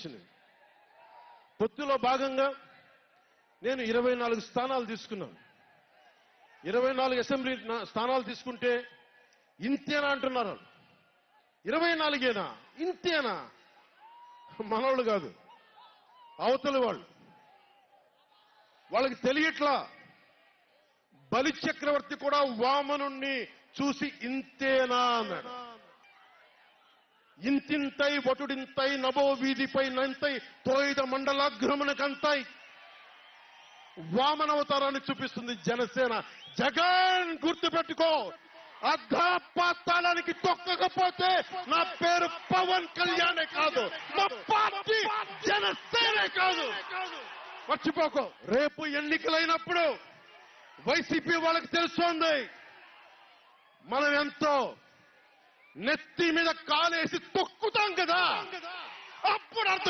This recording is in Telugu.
వచ్చింది. పొత్తులో భాగంగా నేను 24 స్థానాలు తీసుకున్నాను. 24 అసెంబ్లీ స్థానాలు తీసుకుంటే ఇంతేనా అంటున్నారు. 24ఏనా, ఇంతేనా? మనోళ్ళు కాదు, అవతలి వాళ్ళు. వాళ్ళకి తెలియట్లా. బలి చక్రవర్తి కూడా వామనుణ్ణి చూసి ఇంతేనా అన్నాడు. ఇంతింతై వటుడింతై నభో వీధిపై నంతై తోయిద మండలాగ్రమణకంతై వామనవతారాన్ని చూపిస్తుంది జనసేన. జగన్ గుర్తుపెట్టుకో, అర్ధపాతాళానికి తొక్కకపోతే నా పేరు పవన్ కళ్యాణే కాదు, మా పార్టీ జనసేనే కాదు. మర్చిపోకో. రేపు ఎన్నికలైనప్పుడు వైసీపీ వాళ్ళకి తెలుస్తోంది మనం ఎంతో. నెత్తి మీద కాలేసి తొక్కుతాం కదా, అప్పుడు అర్థం